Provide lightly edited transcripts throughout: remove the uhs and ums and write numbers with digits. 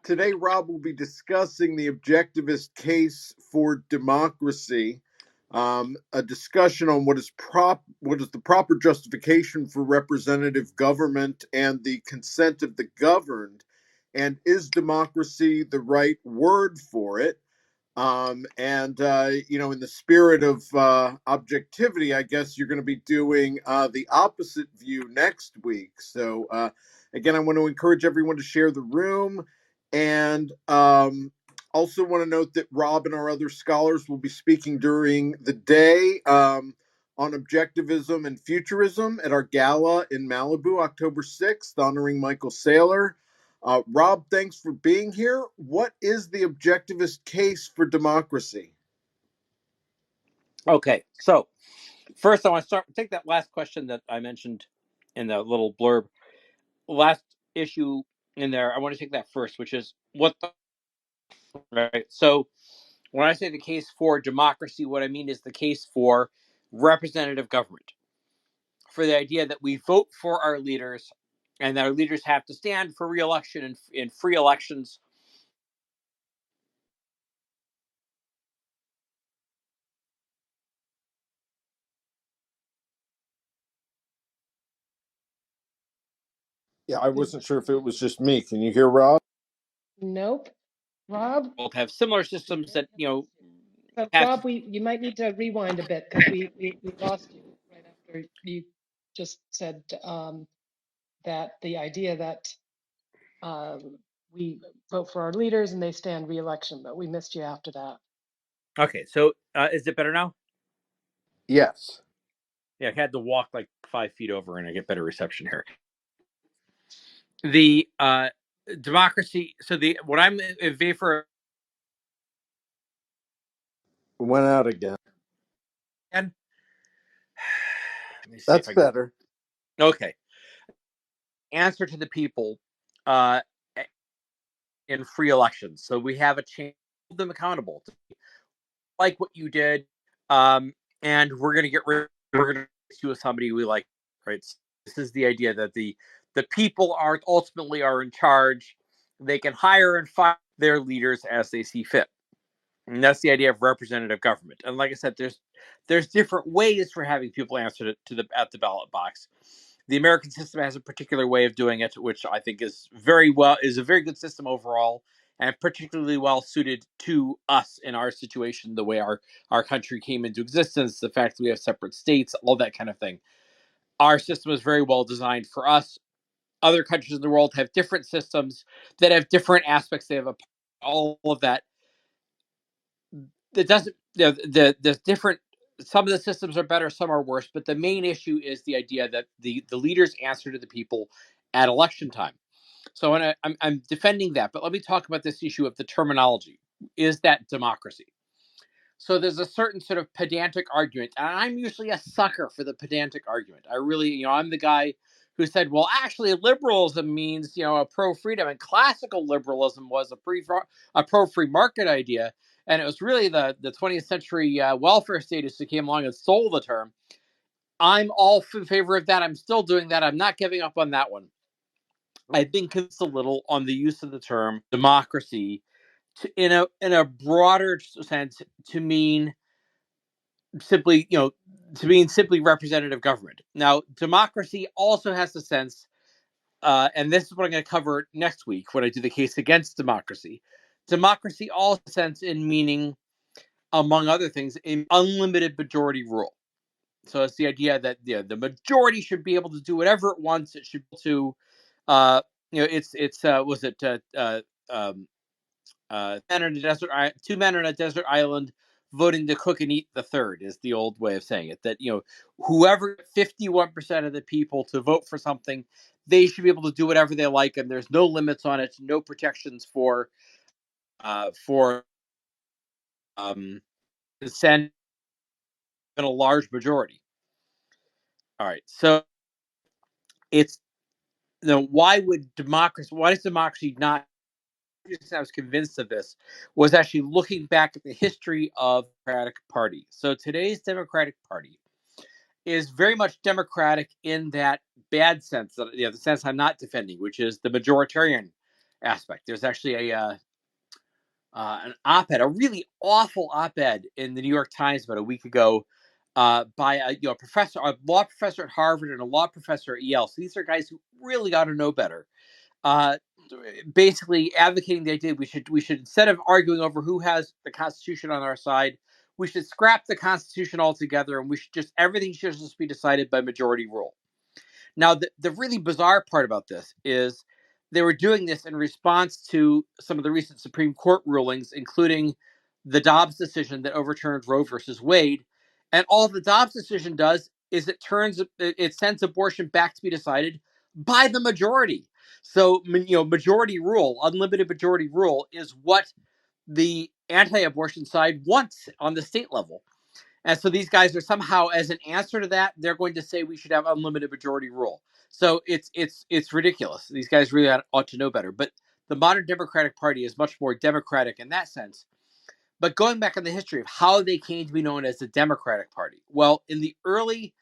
Today, Rob will be discussing the objectivist case for democracy, a discussion on what is the proper justification for representative government and the consent of the governed, and is democracy the right word for it? In the spirit of objectivity, I guess you're going to be doing the opposite view next week. So, again, I want to encourage everyone to share the room. And also want to note that Rob and our other scholars will be speaking during the day on objectivism and futurism at our gala in Malibu, October 6th, honoring Michael Saylor. Rob, thanks for being here. What is the objectivist case for democracy? Okay, so first I want to take that last question that I mentioned in the little blurb. Last issue in there, I want to take that first, which is right. So when I say the case for democracy, what I mean is the case for representative government, for the idea that we vote for our leaders and that our leaders have to stand for re-election in free elections. Yeah, I wasn't sure if it was just me. Can you hear Rob? Nope. Rob? Both have similar systems that, Rob, you might need to rewind a bit because we lost you right after you just said that the idea that we vote for our leaders and they stand re-election, but we missed you after that. Okay, so is it better now? Yes. Yeah, I had to walk like 5 feet over and I get better reception here. The democracy. So what I'm in favor. Went out again. And that's better. Okay. Answer to the people in free elections. So we have a chance to hold them accountable. Like what you did, and we're going to do with somebody we like, right? So this is the idea that the people ultimately are in charge. They can hire and fire their leaders as they see fit. And that's the idea of representative government. And like I said, there's different ways for having people answer at the ballot box. The American system has a particular way of doing it, which I think is a very good system overall, and particularly well suited to us in our situation, the way our country came into existence, the fact that we have separate states, all that kind of thing. Our system is very well designed for us. Other countries in the world have different systems that have different aspects. They have all of that. It doesn't, there's different, some of the systems are better, some are worse, but the main issue is the idea that the leaders answer to the people at election time. So I'm defending that, but let me talk about this issue of the terminology. Is that democracy? So there's a certain sort of pedantic argument, and I'm usually a sucker for the pedantic argument. I really, I'm the guy who said, well, actually liberalism means, a pro-freedom, and classical liberalism was a pro-free market idea. And it was really the 20th century welfare statists who came along and stole the term. I'm all in favor of that. I'm still doing that. I'm not giving up on that one. I've been convinced a little on the use of the term democracy in a broader sense to mean simply, simply representative government. Now, democracy also has the sense, and this is what I'm going to cover next week when I do the case against democracy. Democracy also has a sense in meaning, among other things, an unlimited majority rule. So it's the idea that the majority should be able to do whatever it wants. It should be able to, two men on a desert island voting to cook and eat the third is the old way of saying it. That whoever 51% of the people to vote for something, they should be able to do whatever they like, and there's no limits on it, no protections for consent in a large majority. All right, so it's why does democracy not? I was convinced of this was actually looking back at the history of the Democratic Party. So today's Democratic Party is very much democratic in that bad sense, the sense I'm not defending, which is the majoritarian aspect. There's actually an op-ed, a really awful op-ed in the New York Times about a week ago by a professor, a law professor at Harvard and a law professor at Yale. So these are guys who really got to know better. Basically advocating the idea we should instead of arguing over who has the Constitution on our side, we should scrap the Constitution altogether, and everything should just be decided by majority rule. Now, the really bizarre part about this is they were doing this in response to some of the recent Supreme Court rulings, including the Dobbs decision that overturned Roe versus Wade. And all the Dobbs decision does is it sends abortion back to be decided by the majority. So, majority rule, unlimited majority rule, is what the anti-abortion side wants on the state level. And so these guys are somehow, as an answer to that, they're going to say we should have unlimited majority rule. So it's ridiculous. These guys really ought to know better. But the modern Democratic Party is much more democratic in that sense. But going back in the history of how they came to be known as the Democratic Party, well, in the early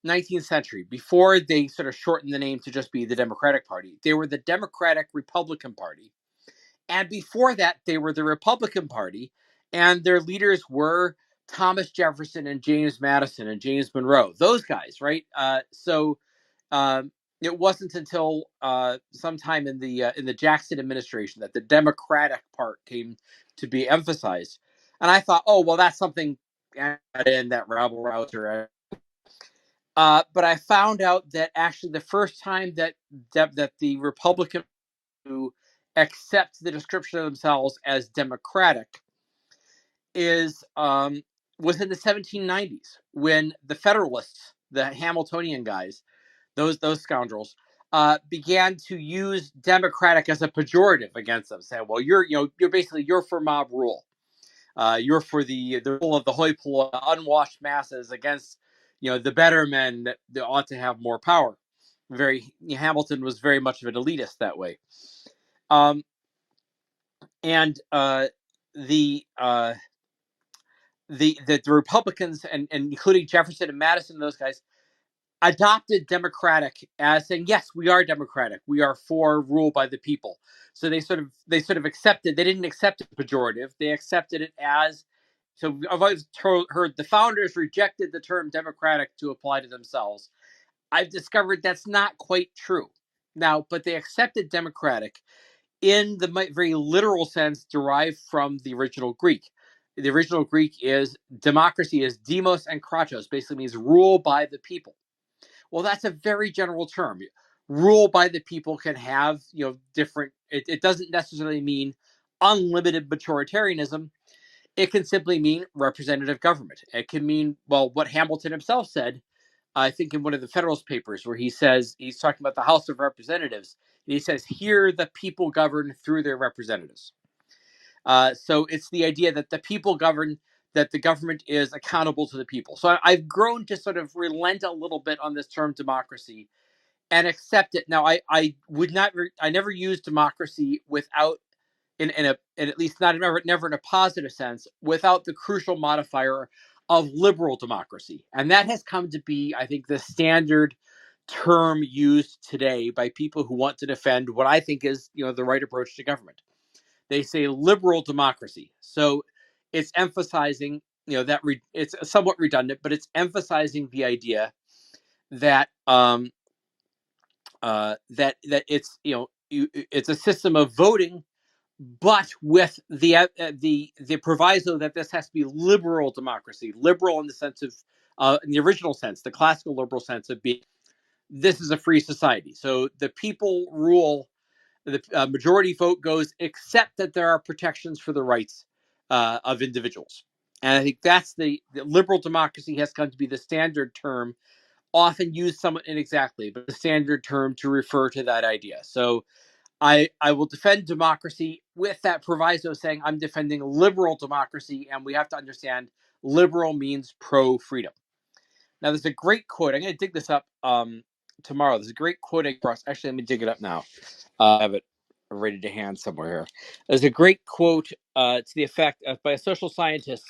19th century, before they sort of shortened the name to just be the Democratic Party, they were the Democratic Republican Party. And before that, they were the Republican Party, and their leaders were Thomas Jefferson and James Madison and James Monroe. Those guys, right? So it wasn't until sometime in the Jackson administration that the Democratic part came to be emphasized. And I thought, oh well, that's something in that rabble rouser. But I found out that actually the first time that the Republican who accept the description of themselves as democratic was in the 1790s, when the Federalists, the Hamiltonian guys, those scoundrels, began to use democratic as a pejorative against them, saying, "Well, you're for mob rule. You're for the rule of the hoi polloi, unwashed masses against the better men that ought to have more power." Hamilton was very much of an elitist that way. And the Republicans and including Jefferson and Madison and those guys adopted democratic as saying, yes, we are democratic. We are for rule by the people. So they sort of accepted. They didn't accept it pejorative. They accepted it as. So I've always heard the founders rejected the term democratic to apply to themselves. I've discovered that's not quite true now, but they accepted democratic in the very literal sense derived from the original Greek. The original Greek is democracy is demos and kratos, basically means rule by the people. Well, that's a very general term. Rule by the people can have different. It doesn't necessarily mean unlimited majoritarianism. It can simply mean representative government. It can mean, well, what Hamilton himself said, I think in one of the Federalist Papers, where he says, he's talking about the House of Representatives, and he says, here the people govern through their representatives. So it's the idea that the people govern, that the government is accountable to the people. So I've grown to sort of relent a little bit on this term democracy and accept it. Now, I never use democracy without, in at least never in a positive sense, without the crucial modifier of liberal democracy. And that has come to be, I think, the standard term used today by people who want to defend what I think is, the right approach to government. They say liberal democracy. So it's emphasizing, that it's somewhat redundant, but it's emphasizing the idea that that it's it's a system of voting, but with the proviso that this has to be liberal democracy, liberal in the sense of in the original sense, the classical liberal sense of being, this is a free society. So the people rule, the majority vote goes, except that there are protections for the rights of individuals. And I think that's the liberal democracy has come to be the standard term, often used somewhat inexactly, but the standard term to refer to that idea. So I will defend democracy with that proviso, saying I'm defending liberal democracy, and we have to understand liberal means pro-freedom. Now, there's a great quote. I'm going to dig this up tomorrow. There's a great quote across. Actually, let me dig it up now. I have it ready to hand somewhere here. There's a great quote to the effect by a social scientist,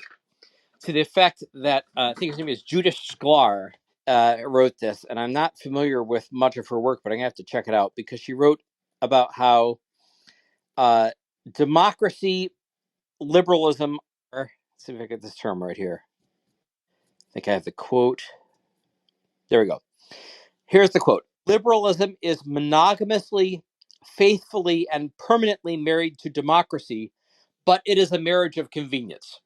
to the effect that I think his name is Judith Sklar, wrote this, and I'm not familiar with much of her work, but I'm going to have to check it out, because she wrote about how democracy, liberalism, let's see if I get this term right here. I think I have the quote. There we go. Here's the quote. Liberalism is monogamously, faithfully, and permanently married to democracy, but it is a marriage of convenience.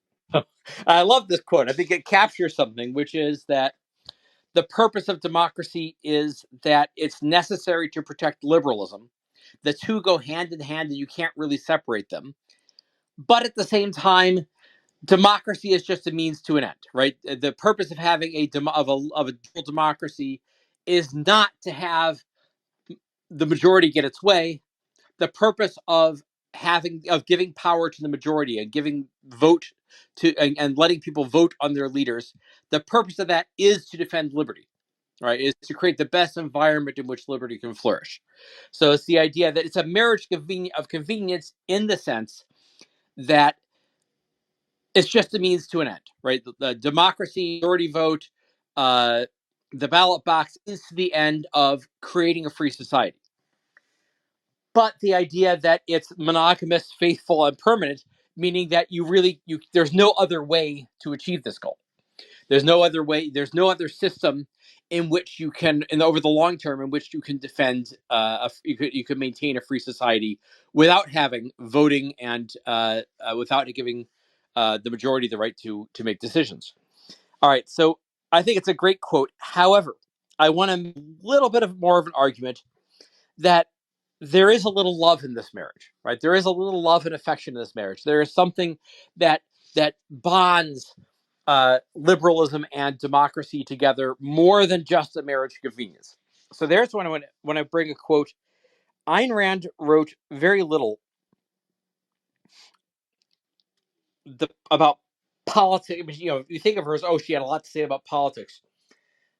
I love this quote. I think it captures something, which is that the purpose of democracy is that it's necessary to protect liberalism. The two go hand in hand and you can't really separate them. But at the same time, democracy is just a means to an end, right? The purpose of having a dual democracy is not to have the majority get its way. The purpose of giving power to the majority and giving vote to and letting people vote on their leaders, the purpose of that is to defend liberty, right? Is to create the best environment in which liberty can flourish. So it's the idea that it's a marriage of convenience in the sense that it's just a means to an end, right? The democracy, majority vote, the ballot box is to the end of creating a free society. But the idea that it's monogamous, faithful, and permanent, meaning that there's no other way to achieve this goal. There's no other way. There's no other system in which you can, over the long term, in which you can defend, you could maintain a free society without having voting and without giving the majority the right to make decisions. All right, so I think it's a great quote. However, I want a little bit more of an argument that there is a little love in this marriage, right? There is a little love and affection in this marriage. There is something that bonds liberalism and democracy together more than just a marriage convenience. So there's when I bring a quote. Ayn Rand wrote very little about politics. You think of her as, she had a lot to say about politics.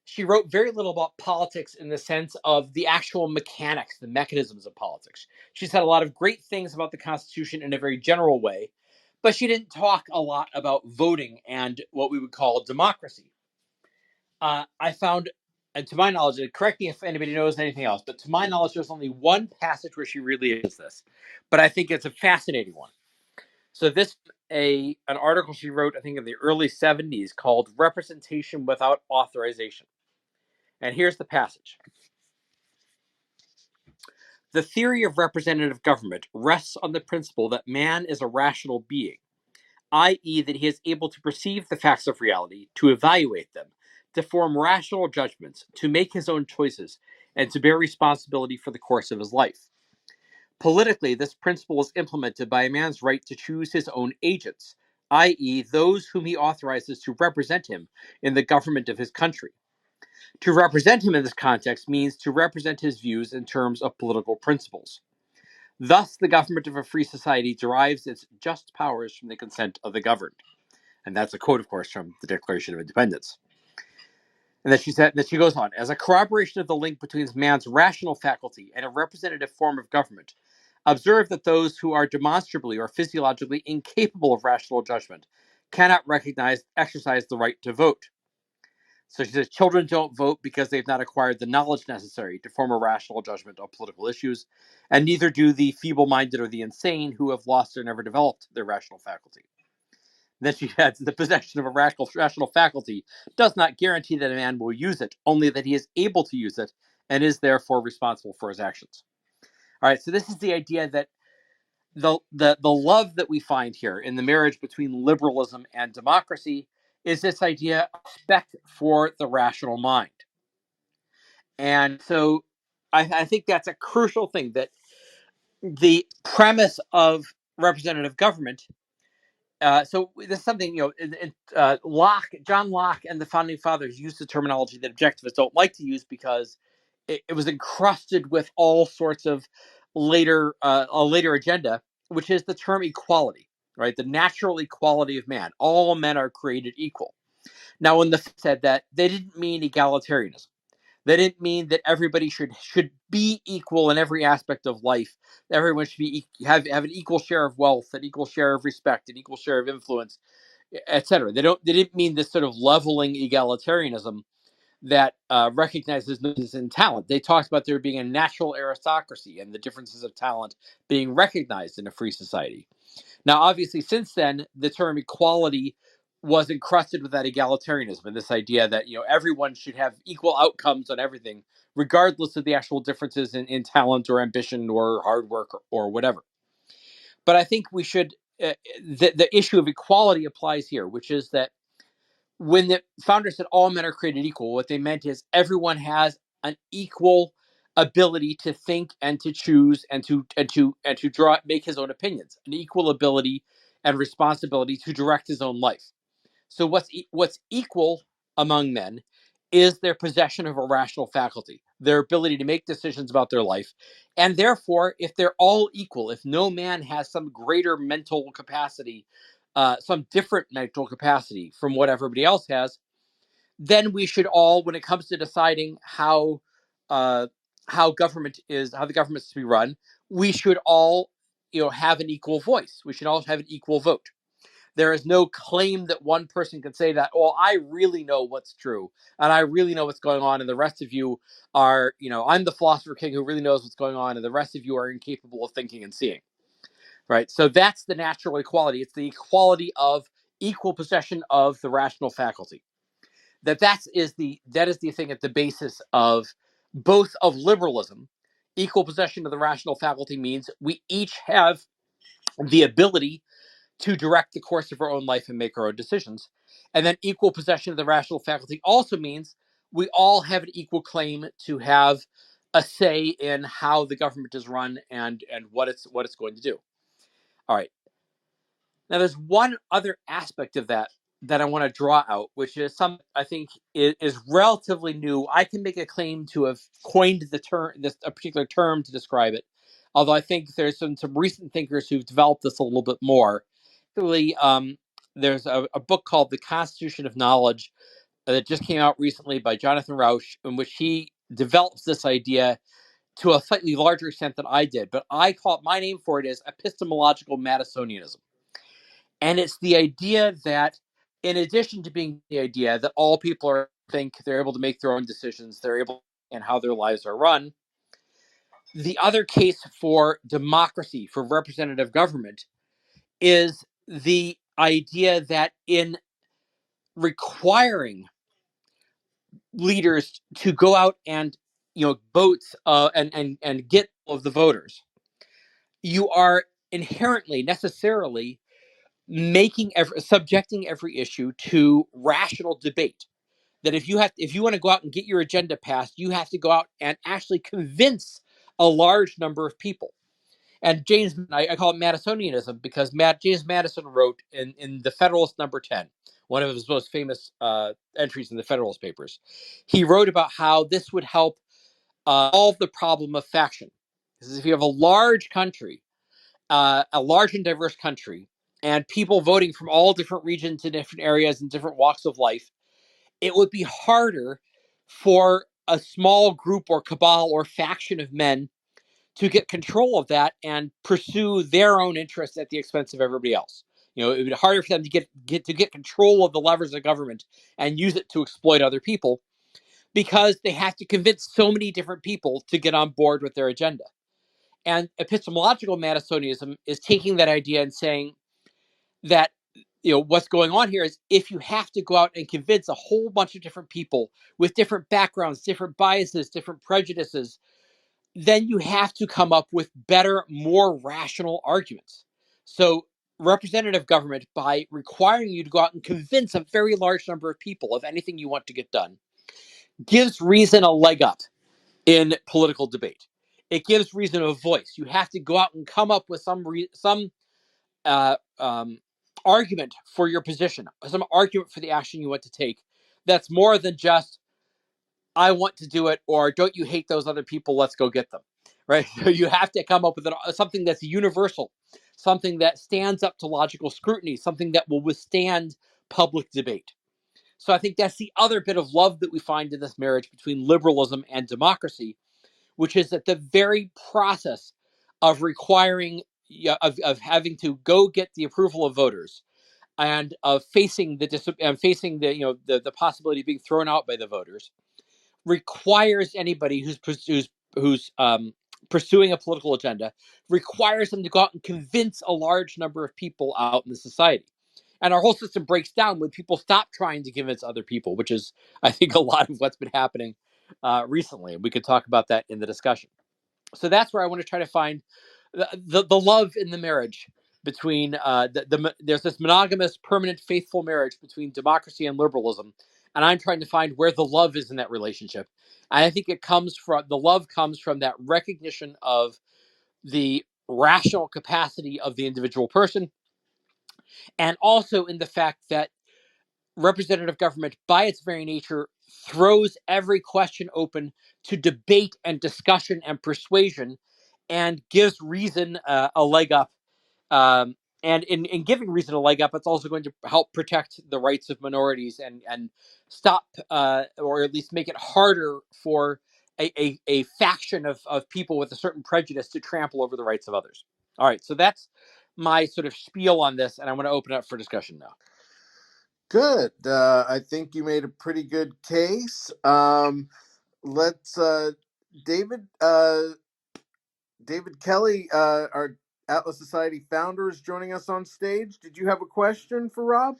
She wrote very little about politics in the sense of the actual mechanics, the mechanisms of politics. She said a lot of great things about the Constitution in a very general way, but she didn't talk a lot about voting and what we would call democracy. I found, and to my knowledge, correct me if anybody knows anything else, but to my knowledge, there's only one passage where she really is this. But I think it's a fascinating one. So this an article she wrote, I think in the early 70s, called Representation Without Authorization. And here's the passage. The theory of representative government rests on the principle that man is a rational being, i.e., that he is able to perceive the facts of reality, to evaluate them, to form rational judgments, to make his own choices, and to bear responsibility for the course of his life. Politically, this principle is implemented by a man's right to choose his own agents, i.e., those whom he authorizes to represent him in the government of his country. To represent him in this context means to represent his views in terms of political principles. Thus, the government of a free society derives its just powers from the consent of the governed. And that's a quote, of course, from the Declaration of Independence. And then she goes on, as a corroboration of the link between man's rational faculty and a representative form of government, observe that those who are demonstrably or physiologically incapable of rational judgment cannot exercise the right to vote. So she says children don't vote because they've not acquired the knowledge necessary to form a rational judgment on political issues, and neither do the feeble-minded or the insane who have lost or never developed their rational faculty. Then she adds, the possession of a rational faculty does not guarantee that a man will use it, only that he is able to use it and is therefore responsible for his actions. All right, so this is the idea that the love that we find here in the marriage between liberalism and democracy is this idea of respect for the rational mind. And so I think that's a crucial thing, that the premise of representative government. So this is something, John Locke and the founding fathers used the terminology that objectivists don't like to use because it was encrusted with all sorts of a later agenda, which is the term equality, right? The natural equality of man. All men are created equal. Now, when they said that, they didn't mean egalitarianism. They didn't mean that everybody should be equal in every aspect of life. Everyone should have an equal share of wealth, an equal share of respect, an equal share of influence, etc. They didn't mean this sort of leveling egalitarianism that recognizes differences in talent. They talked about there being a natural aristocracy and the differences of talent being recognized in a free society. Now, obviously, since then, the term equality was encrusted with that egalitarianism and this idea that everyone should have equal outcomes on everything, regardless of the actual differences in talent or ambition or hard work or whatever. But I think we should the issue of equality applies here, which is that when the founders said all men are created equal, what they meant is everyone has an equal ability to think and to choose and to make his own opinions, an equal ability and responsibility to direct his own life. So what's equal among men is their possession of a rational faculty, their ability to make decisions about their life. And therefore, if they're all equal, if no man has some greater mental capacity, some different mental capacity from what everybody else has, then we should all, when it comes to deciding how the government is to be run, we should all have an equal voice. We should all have an equal vote. There is no claim that one person can say that, oh, I really know what's true and I really know what's going on. And the rest of you are, I'm the philosopher king who really knows what's going on. And the rest of you are incapable of thinking and seeing. Right. So that's the natural equality. It's the equality of equal possession of the rational faculty. That is the thing at the basis of both of liberalism. Equal possession of the rational faculty means we each have the ability to direct the course of our own life and make our own decisions. And then equal possession of the rational faculty also means we all have an equal claim to have a say in how the government is run and what it's going to do. All right. Now, there's one other aspect of that I want to draw out, which is some I think is relatively new. I can make a claim to have coined a particular term to describe it, although I think there's some recent thinkers who've developed this a little bit more. Particularly, there's a book called The Constitution of Knowledge that just came out recently by Jonathan Rauch, in which he develops this idea to a slightly larger extent than I did. But my name for it is epistemological Madisonianism. And it's the idea that, in addition to being the idea that all people think they're able to make their own decisions, they're able and how their lives are run, the other case for democracy, for representative government, is the idea that in requiring leaders to go out and vote and get all of the voters, you are inherently, necessarily subjecting every issue to rational debate. That if you want to go out and get your agenda passed, you have to go out and actually convince a large number of people. And I call it Madisonianism because James Madison wrote in the Federalist number 10, one of his most famous entries in the Federalist Papers. He wrote about how this would help solve the problem of faction. Because if you have a large country, a large and diverse country, and people voting from all different regions and different areas and different walks of life, it would be harder for a small group or cabal or faction of men to get control of that and pursue their own interests at the expense of everybody else. It would be harder for them to get control of the levers of government and use it to exploit other people because they have to convince so many different people to get on board with their agenda. And epistemological Madisonianism is taking that idea and saying that what's going on here is if you have to go out and convince a whole bunch of different people with different backgrounds, different biases, different prejudices, then you have to come up with better, more rational arguments. So representative government, by requiring you to go out and convince a very large number of people of anything you want to get done, gives reason a leg up in political debate. It gives reason a voice. You have to go out and come up with some argument for your position, some argument for the action you want to take. That's more than just, I want to do it, or don't you hate those other people? Let's go get them. Right? So you have to come up with something that's universal, something that stands up to logical scrutiny, something that will withstand public debate. So I think that's the other bit of love that we find in this marriage between liberalism and democracy, which is that the very process of requiring, of having to go get the approval of voters, and of facing the possibility of being thrown out by the voters, requires anybody who's pursuing a political agenda, requires them to go out and convince a large number of people out in the society. And our whole system breaks down when people stop trying to convince other people, which is, I think, a lot of what's been happening recently. We could talk about that in the discussion. So that's where I want to try to find the love in the marriage between there's this monogamous, permanent, faithful marriage between democracy and liberalism, and I'm trying to find where the love is in that relationship. And I think the love comes from that recognition of the rational capacity of the individual person, and also in the fact that representative government, by its very nature, throws every question open to debate and discussion and persuasion, and gives reason a leg up. And in giving reason a leg up, it's also going to help protect the rights of minorities and stop, or at least make it harder for a faction of people with a certain prejudice to trample over the rights of others. All right, so that's my sort of spiel on this, and I want to open up for discussion now. Good. I think you made a pretty good case. Let's David David Kelly, our Atlas Society founder, is joining us on stage. Did you have a question for Rob?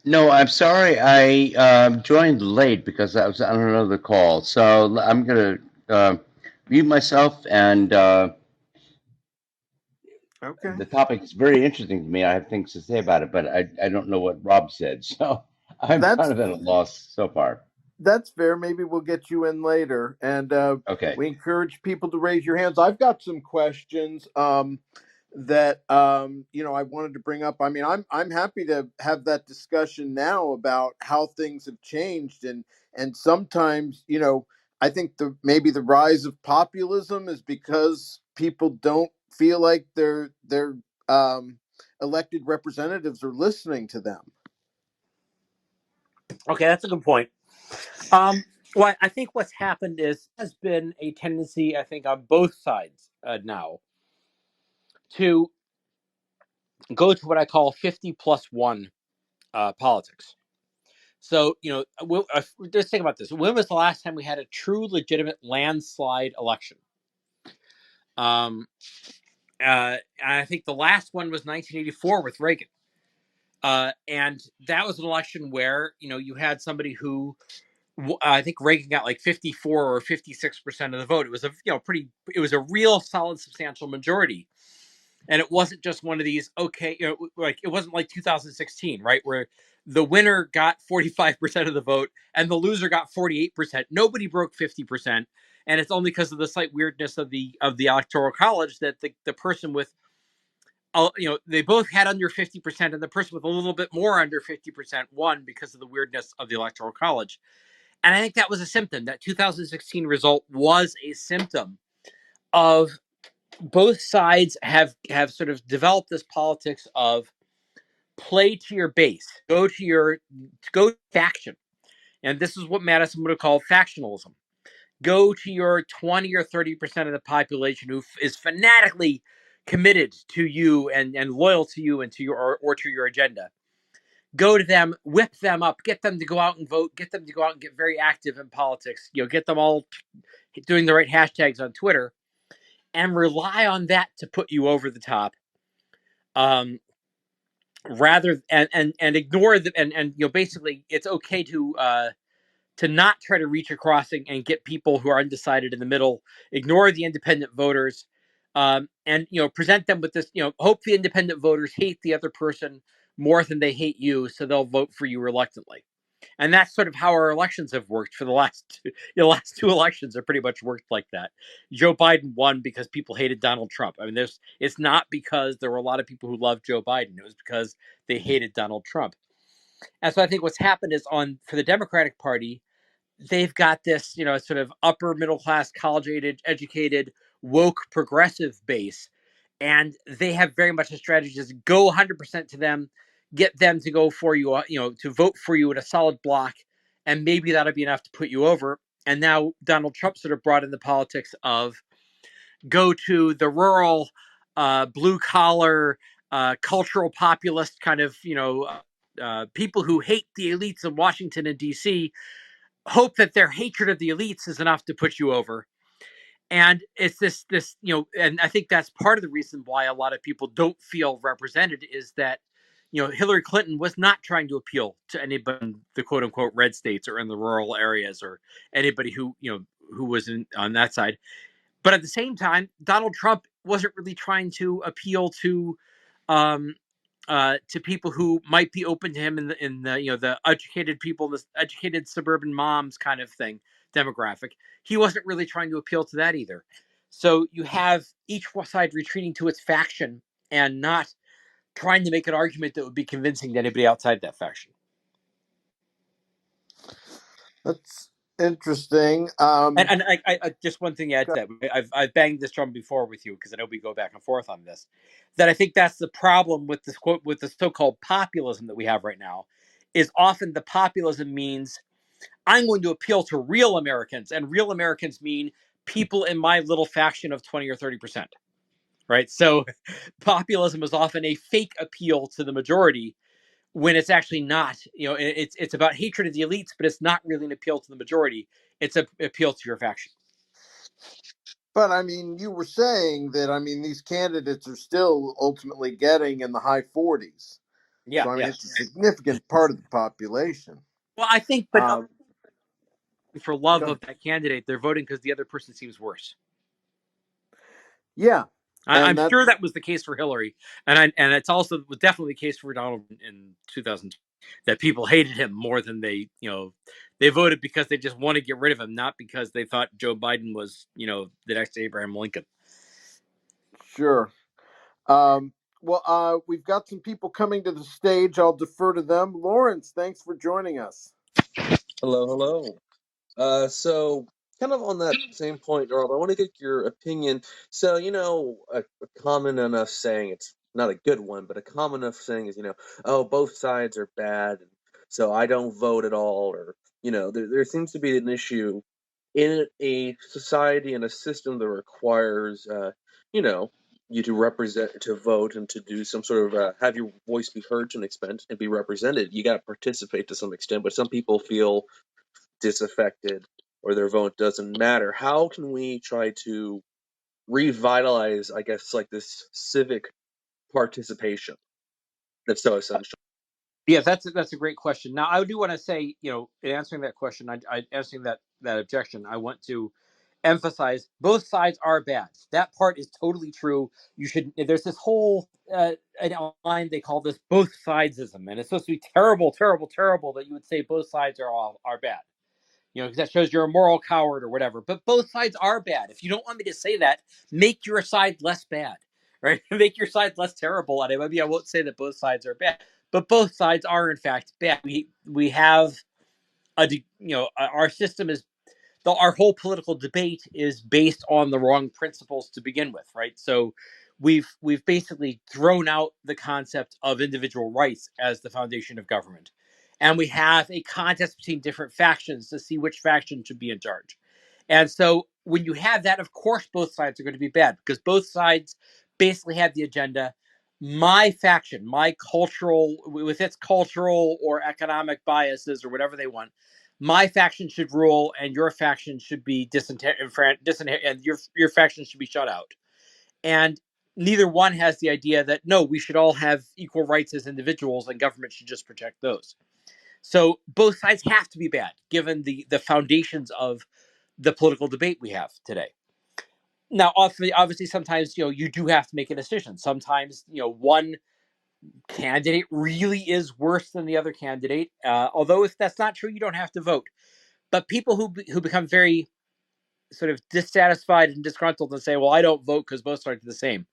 No, I'm sorry. I joined late because I was on another call. So I'm going to mute myself. And Okay. the topic is very interesting to me. I have things to say about it, but I don't know what Rob said. So I'm kind of at a loss so far. That's fair. Maybe we'll get you in later. And Okay. we encourage people to raise your hands. I've got some questions that I wanted to bring up. I mean, I'm happy to have that discussion now about how things have changed, and sometimes, I think maybe the rise of populism is because people don't feel like their elected representatives are listening to them. Okay, that's a good point. Well, I think what's happened has been a tendency, I think, on both sides now to go to what I call 50+1 politics. So, just think about this. When was the last time we had a true, legitimate landslide election? And I think the last one was 1984 with Reagan. And that was an election where, you had somebody who, I think Reagan got like 54 or 56% of the vote. It was it was a real solid, substantial majority. And it wasn't just one of these, like it wasn't like 2016, right? Where the winner got 45% of the vote and the loser got 48%. Nobody broke 50%. And it's only because of the slight weirdness of the electoral college that the person with, they both had under 50%, and the person with a little bit more under 50% won because of the weirdness of the electoral college. And I think that was a symptom. That 2016 result was a symptom of both sides have sort of developed this politics of play to your base, go faction. And this is what Madison would have called factionalism. Go to your 20 or 30% of the population who is fanatically committed to you and loyal to you and to your agenda. Go to them, whip them up, get them to go out and vote, get them to go out and get very active in politics, get them all doing the right hashtags on Twitter, and rely on that to put you over the top. Rather and ignore the and basically it's okay to not try to reach across and get people who are undecided in the middle, ignore the independent voters, and present them with this, hope the independent voters hate the other person more than they hate you, so they'll vote for you reluctantly. And that's sort of how our elections have worked for the last two elections are pretty much worked like that. Joe Biden won because people hated Donald Trump. I mean, it's not because there were a lot of people who loved Joe Biden. It was because they hated Donald Trump. And so I think what's happened is for the Democratic Party, they've got this, sort of upper middle class, college educated, woke progressive base. And they have very much a strategy to go 100% to them, get them to go for you, to vote for you in a solid block. And maybe that'll be enough to put you over. And now Donald Trump sort of brought in the politics of go to the rural, blue collar, cultural populist kind of, people who hate the elites of Washington and DC, hope that their hatred of the elites is enough to put you over. And it's this, and I think that's part of the reason why a lot of people don't feel represented is that, Hillary Clinton was not trying to appeal to anybody in the quote unquote red states or in the rural areas or anybody who was on that side. But at the same time, Donald Trump wasn't really trying to appeal to people who might be open to him in the educated people, the educated suburban moms kind of thing demographic. He wasn't really trying to appeal to that either. So you have each side retreating to its faction and not trying to make an argument that would be convincing to anybody outside that faction. That's interesting. And I just one thing to add to that. I've banged this drum before with you because I know we go back and forth on this. That I think that's the problem with this quote with the so-called populism that we have right now. Is often the populism means I'm going to appeal to real Americans, and real Americans mean people in my little faction of 20 or 30%. Right? So populism is often a fake appeal to the majority when it's actually not. It's about hatred of the elites, but it's not really an appeal to the majority. It's an appeal to your faction. But I mean, you were saying that, I mean, these candidates are still ultimately getting in the high 40s. Yeah. So, I mean, it's a significant part of the population. Well, I think, but for love Yeah. of that candidate, they're voting because the other person seems worse. Yeah. I'm sure that was the case for Hillary, and it's also was definitely the case for Donald in 2000. That people hated him more than they voted because they just want to get rid of him, not because they thought Joe Biden was the next Abraham Lincoln. Sure. Well, we've got some people coming to the stage. I'll defer to them. Lawrence, thanks for joining us. Hello. So kind of on that same point, Rob, I want to get your opinion. So, a common enough saying, it's not a good one, but a common enough saying is, oh, both sides are bad, and so I don't vote at all, or, there seems to be an issue in a society and a system that requires, you to represent, to vote, and to do some sort of have your voice be heard to an extent and be represented. You got to participate to some extent, but some people feel disaffected or their vote doesn't matter. How can we try to revitalize, I guess, like this civic participation that's so essential? Yeah, that's a great question. Now, I do want to say, in answering that question, answering that objection, I want to emphasize both sides are bad. That part is totally true. There's this whole line they call this both sidesism, and it's supposed to be terrible, terrible, terrible that you would say both sides are bad. Because that shows you're a moral coward or whatever. But both sides are bad. If you don't want me to say that, make your side less bad, right? Make your side less terrible. And maybe I won't say that both sides are bad, but both sides are in fact bad. We have our system is our whole political debate is based on the wrong principles to begin with, right? So we've basically thrown out the concept of individual rights as the foundation of government. And we have a contest between different factions to see which faction should be in charge. And so when you have that, of course, both sides are going to be bad because both sides basically have the agenda. My faction, my cultural, with its cultural or economic biases or whatever they want, my faction should rule and your faction should be and your faction should be shut out. And neither one has the idea that, no, we should all have equal rights as individuals and government should just protect those. So both sides have to be bad, given the foundations of the political debate we have today. Now, obviously, sometimes you do have to make a decision. Sometimes one candidate really is worse than the other candidate. Although if that's not true, you don't have to vote. But people who become very sort of dissatisfied and disgruntled and say, "Well, I don't vote because both sides are the same."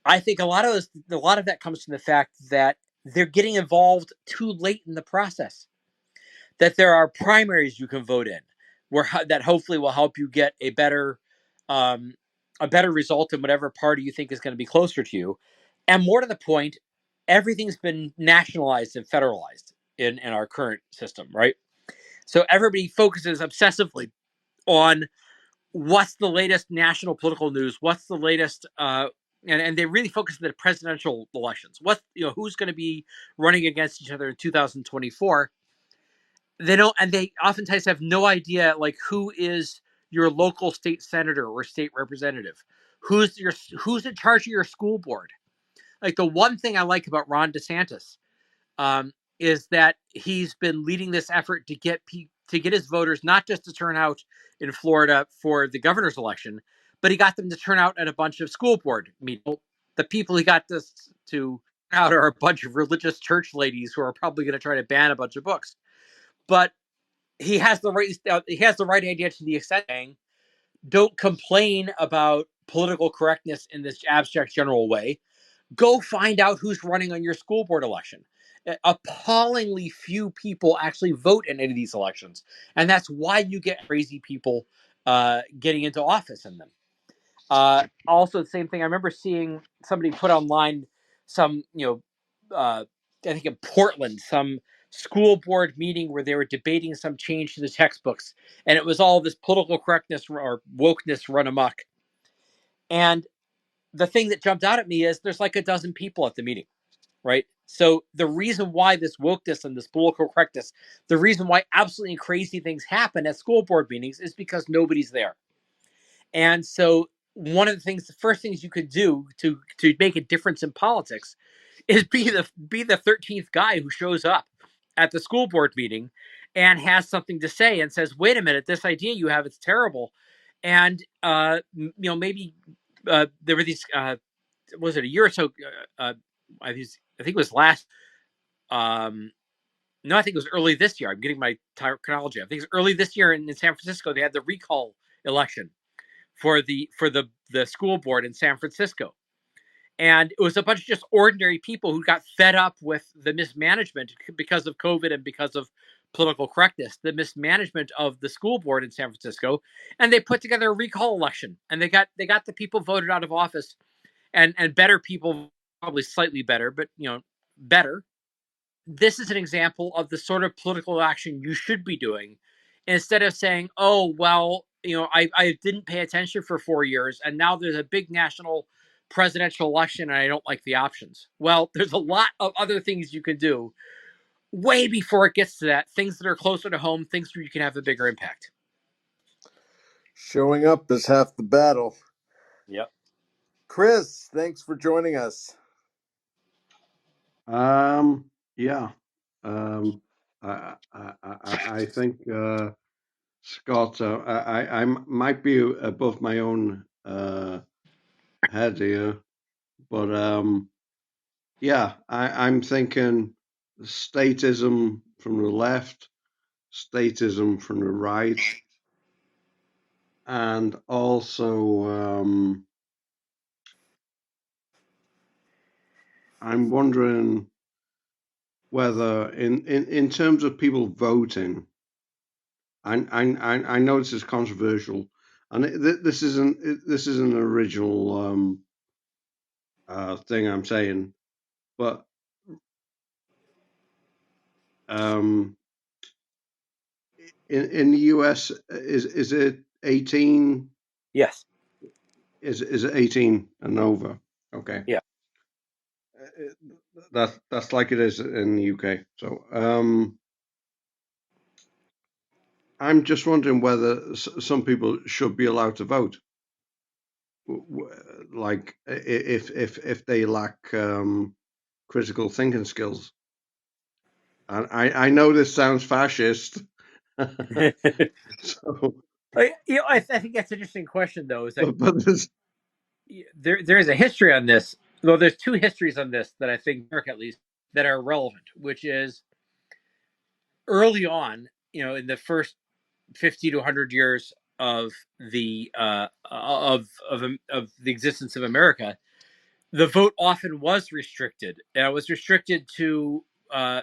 I think a lot of that comes from the fact that they're getting involved too late in the process. That there are primaries you can vote in, that hopefully will help you get a better result in whatever party you think is going to be closer to you. And more to the point, everything's been nationalized and federalized in our current system, right? So everybody focuses obsessively on what's the latest national political news, what's the latest, and they really focus on the presidential elections. Who's going to be running against each other in 2024? they don't, and they oftentimes have no idea like who is your local state senator or state representative, who's in charge of your school board. Like the one thing I like about Ron DeSantis is that he's been leading this effort to get his voters not just to turn out in Florida for the governor's election, but he got them to turn out at a bunch of school board meetings. The people he got to turn out are a bunch of religious church ladies who are probably going to try to ban a bunch of books. But he has the right idea to the extent saying, don't complain about political correctness in this abstract general way. Go find out who's running on your school board election. Appallingly few people actually vote in any of these elections, and that's why you get crazy people getting into office in them. Also, the same thing. I remember seeing somebody put online some, I think in Portland, some school board meeting where they were debating some change to the textbooks, and it was all this political correctness or wokeness run amok. And the thing that jumped out at me is there's like a dozen people at the meeting, right? So the reason why this wokeness and this political correctness, the reason why absolutely crazy things happen at school board meetings is because nobody's there. And so one of the first things you could do to make a difference in politics is be the 13th guy who shows up at the school board meeting and has something to say and says, wait a minute, this idea you have, it's terrible. And, maybe there were these, was it a year or so? I think it was last, no, I think it was early this year. I'm getting my chronology. I think it was early this year in San Francisco. They had the recall election for the school board in San Francisco. And it was a bunch of just ordinary people who got fed up with the mismanagement because of COVID and because of political correctness, the mismanagement of the school board in San Francisco. And they put together a recall election, and they got the people voted out of office, and better people, probably slightly better, but better. This is an example of the sort of political action you should be doing, instead of saying, oh, well, I didn't pay attention for 4 years, and now there's a big national presidential election and I don't like the options. Well, there's a lot of other things you can do way before it gets to that, things that are closer to home, things where you can have a bigger impact. Showing up is half the battle. Yep. Chris, thanks for joining us. Yeah. I think Scott, I might be above my own head here, but yeah, I'm thinking statism from the left, statism from the right, and also I'm wondering whether in terms of people voting, I know this is controversial, and this isn't an original thing I'm saying, but in the US, is it 18? Yes. Is it 18 and over? Okay. Yeah. That's like it is in the UK. So I'm just wondering whether some people should be allowed to vote, like if they lack critical thinking skills. And I know this sounds fascist. So, I think that's an interesting question, though. Is that but there is a history on this. Well, there's two histories on this that I think, at least, that are relevant. Which is early on, in the first 50 to 100 years of the existence of America, the vote often was restricted, and it was restricted to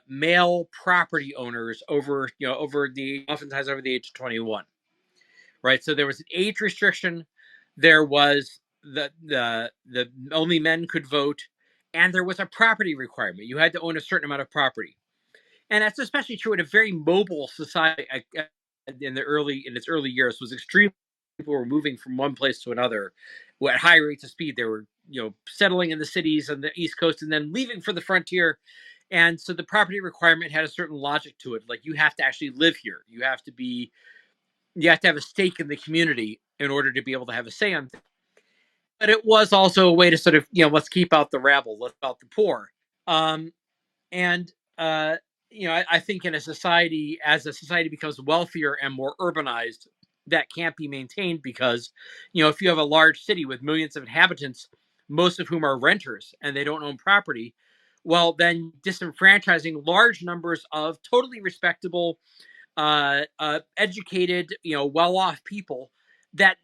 male property owners oftentimes over the age of 21. Right, so there was an age restriction. There was the only men could vote, and there was a property requirement. You had to own a certain amount of property, and that's especially true in a very mobile society. In its early years, was extremely, people were moving from one place to another at high rates of speed. They were settling in the cities on the East Coast and then leaving for the frontier, And so the property requirement had a certain logic to it. Like, you have to actually live here. You have to have a stake in the community in order to be able to have a say on things. But it was also a way to sort of, let's keep out the rabble, let's keep out the poor. Um, and I think as a society becomes wealthier and more urbanized, that can't be maintained because, if you have a large city with millions of inhabitants, most of whom are renters and they don't own property, well, then disenfranchising large numbers of totally respectable, educated, well-off people, that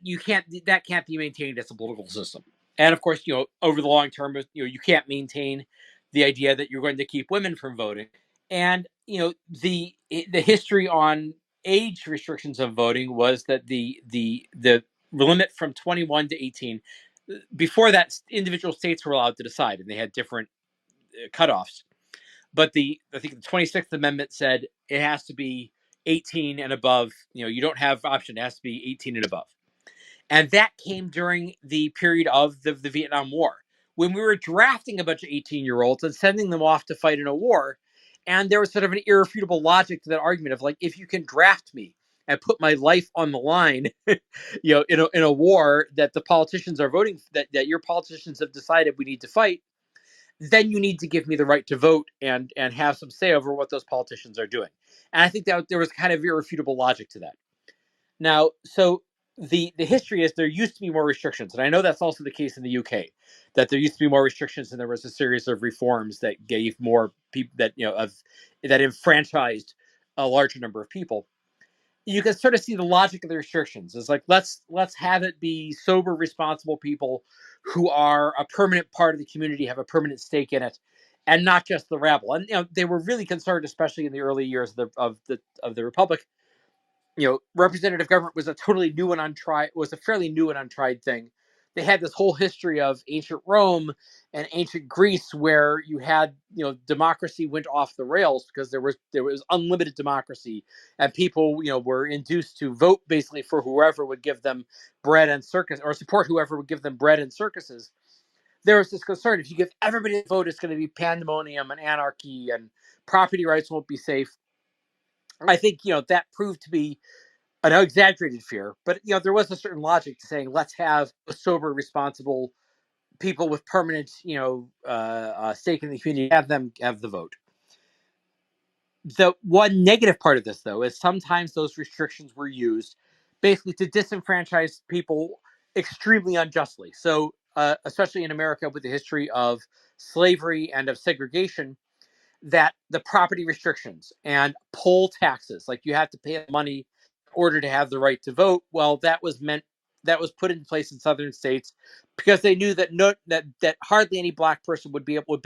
can't be maintained as a political system. And of course, over the long term, you can't maintain the idea that you're going to keep women from voting. And the history on age restrictions of voting was that the limit from 21 to 18. Before that, individual states were allowed to decide, and they had different cutoffs. But I think the 26th Amendment said it has to be 18 and above. You don't have option; it has to be 18 and above. And that came during the period of the Vietnam War, when we were drafting a bunch of 18-year-olds and sending them off to fight in a war. And there was sort of an irrefutable logic to that argument of, like, if you can draft me and put my life on the line, in a war that the politicians are voting, that your politicians have decided we need to fight, then you need to give me the right to vote and have some say over what those politicians are doing. And I think that there was kind of irrefutable logic to that. Now, so the history is there used to be more restrictions, and I know that's also the case in the UK, that there used to be more restrictions, and there was a series of reforms that gave more people that enfranchised a larger number of people. You can sort of see the logic of the restrictions. It's like, let's have it be sober, responsible people who are a permanent part of the community, have a permanent stake in it, and not just the rabble. And they were really concerned, especially in the early years of the Republic. Representative government was a fairly new and untried thing. They had this whole history of ancient Rome and ancient Greece, where you had, democracy went off the rails because there was unlimited democracy, and people, were induced to vote basically for whoever would give them bread and circus, or support whoever would give them bread and circuses. There was this concern, if you give everybody a vote, it's going to be pandemonium and anarchy, and property rights won't be safe. I think, that proved to be an exaggerated fear, but there was a certain logic to saying, let's have a sober, responsible people with permanent, stake in the community, have them have the vote. The one negative part of this, though, is sometimes those restrictions were used basically to disenfranchise people extremely unjustly. So, especially in America, with the history of slavery and of segregation, that the property restrictions and poll taxes, like you have to pay money in order to have the right to vote, well, that was put in place in southern states because they knew that that hardly any black person would be able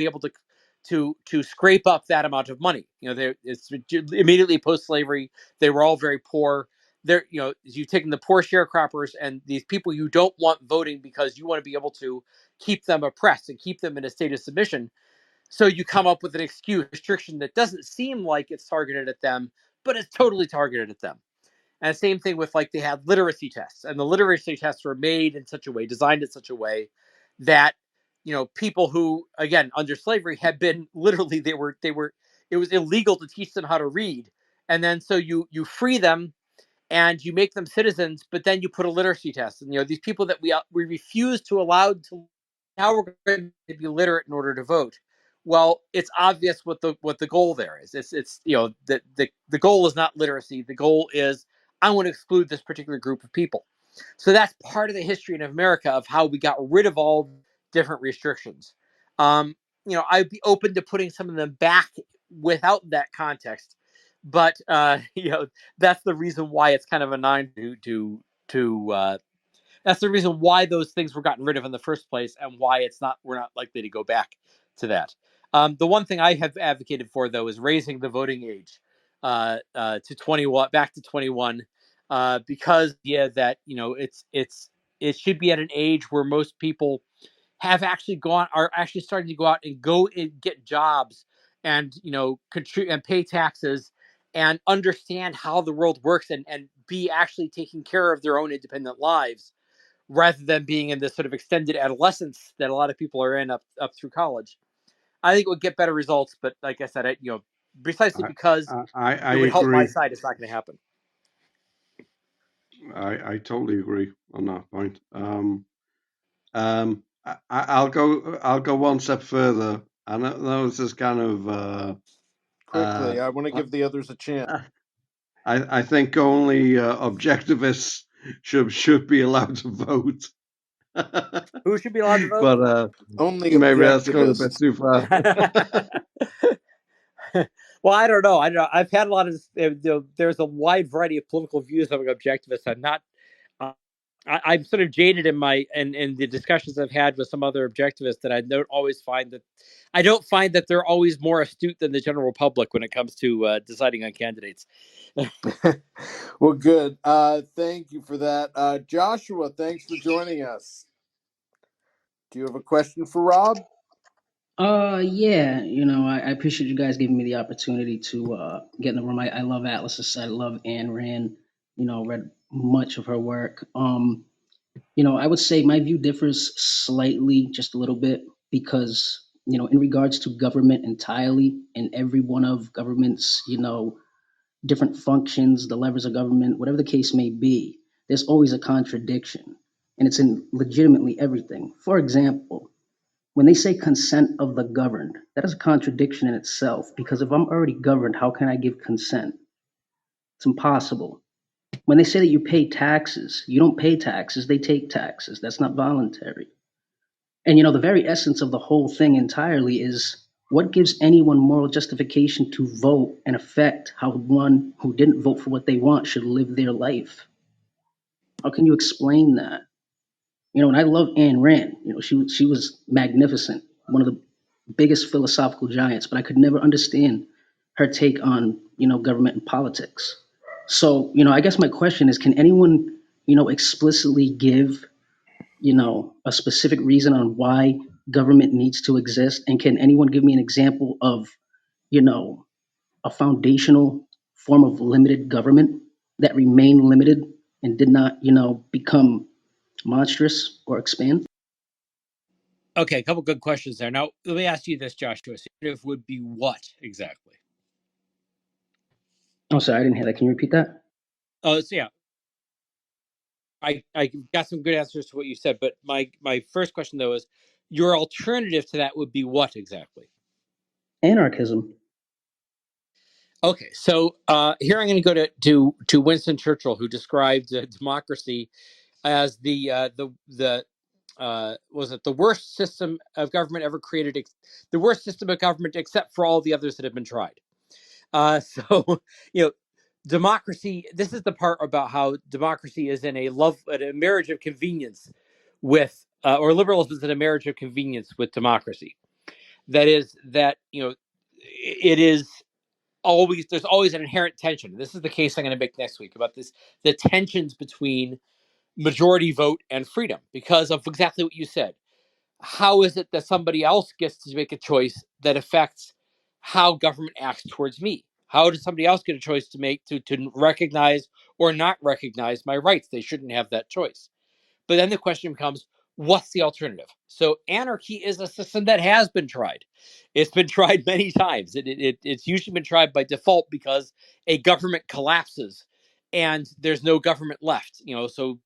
to scrape up that amount of money. It's immediately post-slavery, they were all very poor. You're taking the poor sharecroppers and these people you don't want voting because you want to be able to keep them oppressed and keep them in a state of submission. So you come up with an excuse restriction that doesn't seem like it's targeted at them, but it's totally targeted at them. And same thing with, like, they had literacy tests, and the literacy tests were designed in such a way that, people who, again, under slavery had been literally, it was illegal to teach them how to read. And then so you free them and you make them citizens, but then you put a literacy test. And, these people that we refuse to allow to, now we're going to be literate in order to vote. Well, it's obvious what the goal there is. It's the goal is not literacy. The goal is, I want to exclude this particular group of people. So that's part of the history in America of how we got rid of all different restrictions. I'd be open to putting some of them back without that context, but that's the reason why it's kind of a nine to that's the reason why those things were gotten rid of in the first place, and why we're not likely to go back to that. The one thing I have advocated for, though, is raising the voting age to 21, back to 21, because that it should be at an age where most people are actually starting to go out and go and get jobs and contribute and pay taxes and understand how the world works, and be actually taking care of their own independent lives, rather than being in this sort of extended adolescence that a lot of people are in up through college. I think it would get better results. But like I said, precisely because I it would help my agree. side, it's not going to happen. I totally agree on that point. I'll go one step further. I know this is kind of Quickly, I want to give the others a chance. I think only objectivists should be allowed to vote. Who should be allowed to vote? But Only maybe that's going a bit objectivists. too far. Well, I don't know. I've had a lot of. There's a wide variety of political views of objectivists. I'm not. I'm sort of jaded in the discussions I've had with some other objectivists that I don't always find that. I don't find that they're always more astute than the general public when it comes to deciding on candidates. Well, good. Thank you for that. Joshua, thanks for joining us. Do you have a question for Rob? Yeah, I appreciate you guys giving me the opportunity to get in the room. I love Atlas Society. I love Ayn Rand. Read much of her work. I would say my view differs slightly, just a little bit, because in regards to government entirely, and every one of government's different functions, the levers of government, whatever the case may be, there's always a contradiction, and it's in legitimately everything. For example, when they say consent of the governed, that is a contradiction in itself, because if I'm already governed, how can I give consent? It's impossible. When they say that you pay taxes, you don't pay taxes, they take taxes. That's not voluntary. And the very essence of the whole thing entirely is what gives anyone moral justification to vote and affect how one who didn't vote for what they want should live their life? How can you explain that? And I love Ayn Rand. She was magnificent, one of the biggest philosophical giants, but I could never understand her take on, government and politics. So, I guess my question is, can anyone, explicitly give, a specific reason on why government needs to exist? And can anyone give me an example of, a foundational form of limited government that remained limited and did not, become monstrous or expand? Okay, a couple good questions there. Now, let me ask you this, Joshua. Alternative would be what exactly? Oh, sorry, I didn't hear that. Can you repeat that? Oh, so yeah. I got some good answers to what you said, but my first question though is your alternative to that would be what exactly? Anarchism. Okay, so here I'm going to go to Winston Churchill, who described democracy as the worst system of government ever created, the worst system of government except for all the others that have been tried. So democracy. This is the part about how democracy is in a marriage of convenience with, or liberalism is in a marriage of convenience with democracy. That is that it is always, there's always an inherent tension. This is the case I'm going to make next week about the tensions between majority vote and freedom, because of exactly what you said. How is it that somebody else gets to make a choice that affects how government acts towards me? How does somebody else get a choice to make to recognize or not recognize my rights? They shouldn't have that choice. But then the question becomes, what's the alternative? So anarchy is a system that has been tried. It's been tried many times. It's usually been tried by default because a government collapses and there's no government left. So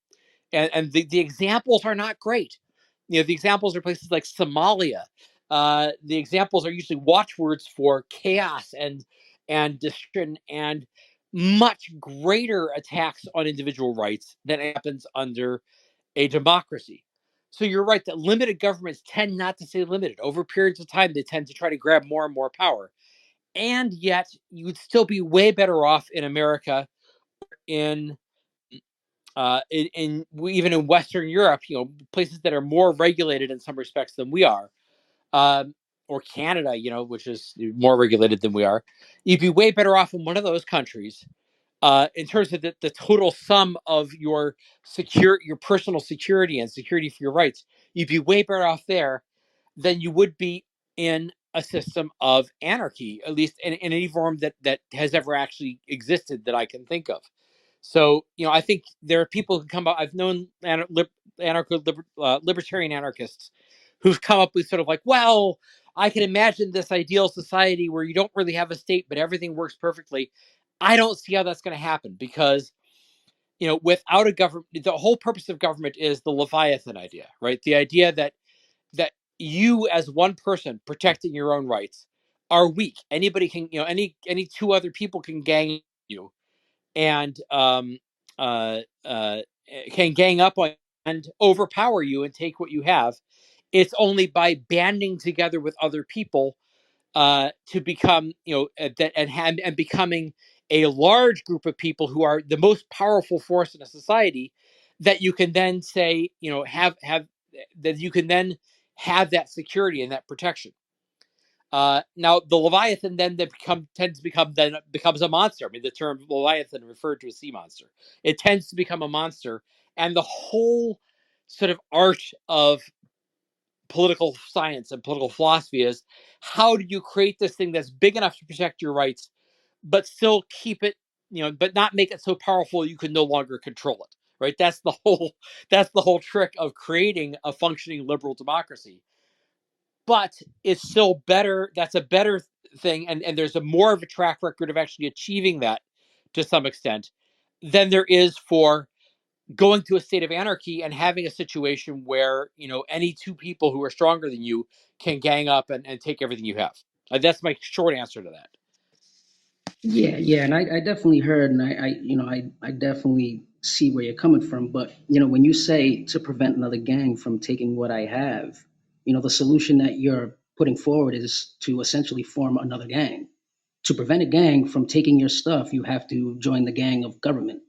and the examples are not great. The examples are places like Somalia. The examples are usually watchwords for chaos and destruction and much greater attacks on individual rights than happens under a democracy. So you're right that limited governments tend not to stay limited. Over periods of time, they tend to try to grab more and more power. And yet, you would still be way better off in America, even in Western Europe, places that are more regulated in some respects than we are, or Canada, which is more regulated than we are. You'd be way better off in one of those countries. In terms of the total sum of your personal security and security for your rights, you'd be way better off there than you would be in a system of anarchy, at least in any form that has ever actually existed that I can think of. So, I think there are people who come up. I've known libertarian anarchists who've come up with sort of like, well, I can imagine this ideal society where you don't really have a state, but everything works perfectly. I don't see how that's going to happen because, without a government, the whole purpose of government is the Leviathan idea, right? The idea that you as one person protecting your own rights are weak. Anybody can, any two other people can gang you and can gang up on you and overpower you and take what you have. It's only by banding together with other people to become, and becoming a large group of people who are the most powerful force in a society that you can then say, have that you can then have that security and that protection. Now the Leviathan then becomes a monster. I mean, the term Leviathan referred to a sea monster. It tends to become a monster, and the whole sort of art of political science and political philosophy is how do you create this thing that's big enough to protect your rights, but still keep it, but not make it so powerful you can no longer control it. Right? That's the whole trick of creating a functioning liberal democracy. But it's still better. That's a better thing, and there's a more of a track record of actually achieving that to some extent than there is for going to a state of anarchy and having a situation where any two people who are stronger than you can gang up and take everything you have. That's my short answer to that. Yeah, and I definitely heard, and I definitely see where you're coming from. But when you say to prevent another gang from taking what I have, the solution that you're putting forward is to essentially form another gang. To prevent a gang from taking your stuff, you have to join the gang of government.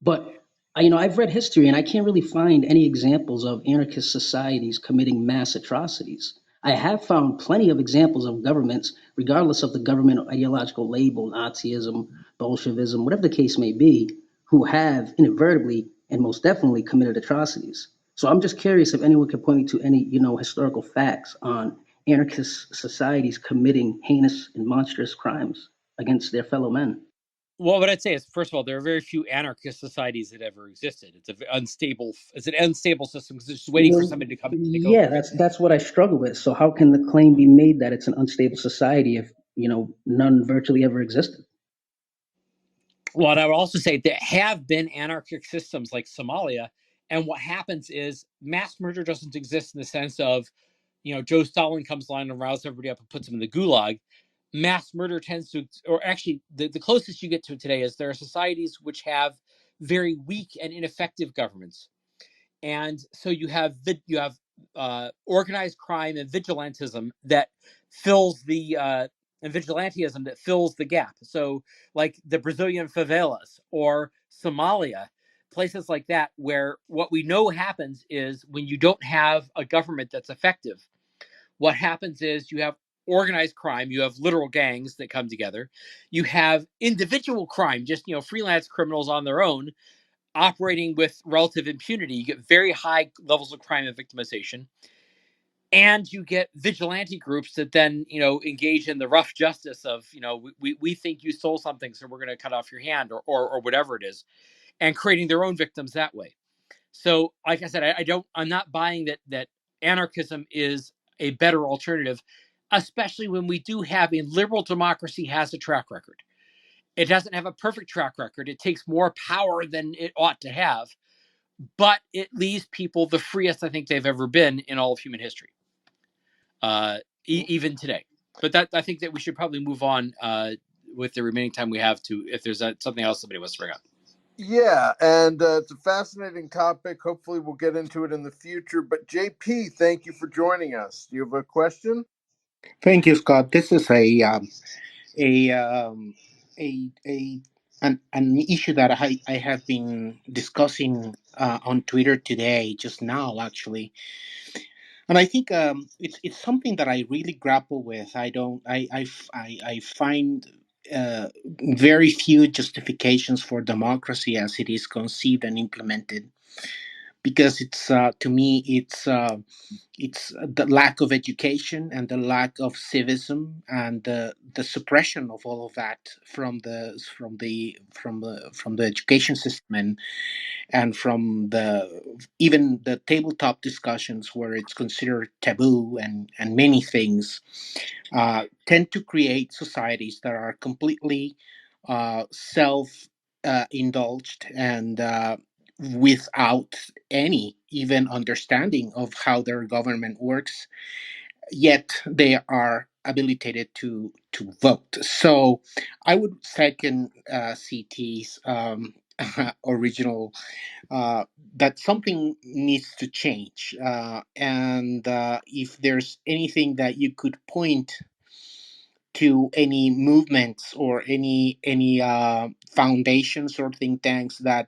But I've read history, and I can't really find any examples of anarchist societies committing mass atrocities. I have found plenty of examples of governments, regardless of the government ideological label, Nazism, Bolshevism, whatever the case may be, who have inadvertently and most definitely committed atrocities. So I'm just curious if anyone could point me to any, historical facts on anarchist societies committing heinous and monstrous crimes against their fellow men. Well, what I'd say is, first of all, there are very few anarchist societies that ever existed. It's an unstable system because it's just waiting for somebody to come and take over. Yeah, that's what I struggle with. So how can the claim be made that it's an unstable society if none virtually ever existed? Well, and I would also say there have been anarchic systems like Somalia, and what happens is mass murder doesn't exist in the sense of, Joe Stalin comes along and rouses everybody up and puts them in the gulag. Mass murder tends to, or actually, the closest you get to it today is there are societies which have very weak and ineffective governments, and so you have organized crime and vigilantism that fills the gap. So, like the Brazilian favelas or Somalia, places like that, where what we know happens is when you don't have a government that's effective, what happens is you have organized crime, you have literal gangs that come together, you have individual crime, just freelance criminals on their own operating with relative impunity. You get very high levels of crime and victimization, and you get vigilante groups that then engage in the rough justice of we think you stole something, so we're going to cut off your hand or whatever it is, and creating their own victims that way. So, like I said, I'm not buying that anarchism is a better alternative, especially when we do have a liberal democracy has a track record. It doesn't have a perfect track record. It takes more power than it ought to have, but it leaves people the freest I think they've ever been in all of human history, even today. But I think that we should probably move on with the remaining time we have to, if there's something else somebody wants to bring up. Yeah, and it's a fascinating topic. Hopefully we'll get into it in the future. But JP, thank you for joining us. Do you have a question? Thank you, Scott. This is an issue that I have been discussing on Twitter today, just now actually, and I think it's something that I really grapple with. I find very few justifications for democracy as it is conceived and implemented. because it's to me it's the lack of education and the lack of civism and the suppression of all of that from the education system and from the even the tabletop discussions where it's considered taboo and many things tend to create societies that are completely self indulged and without any even understanding of how their government works, yet they are habilitated to vote. So I would second CT's original that something needs to change. And if there's anything that you could point to, any movements or any foundations or think tanks that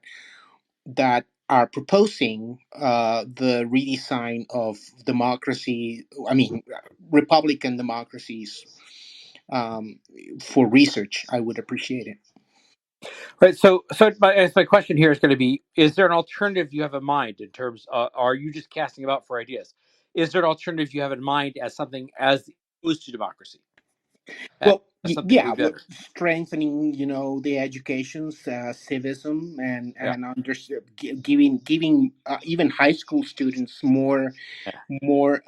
are proposing the redesign of democracy, I mean, Republican democracies, for research, I would appreciate it. Right. So my question here is going to be: is there an alternative you have in mind in terms? Are you just casting about for ideas? Is there an alternative you have in mind as something as opposed to democracy? As Well, something yeah, way better? strengthening, the education's civism and Yeah. giving even high school students Yeah. more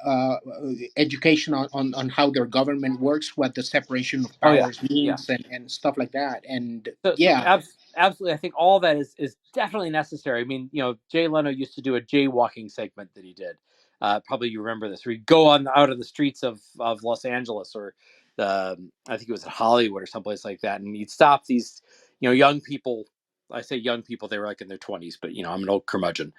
education on how their government works, what the separation of Oh yeah. powers Yeah. means, and stuff like that. And So yeah, absolutely, I think all that is definitely necessary. I mean, Jay Leno used to do a jaywalking segment that he did. Probably you remember this, where he'd go out of the streets of Los Angeles or I think it was in Hollywood or someplace like that, and he'd stop these young people. I say young people; they were like in their 20s, but I'm an old curmudgeon.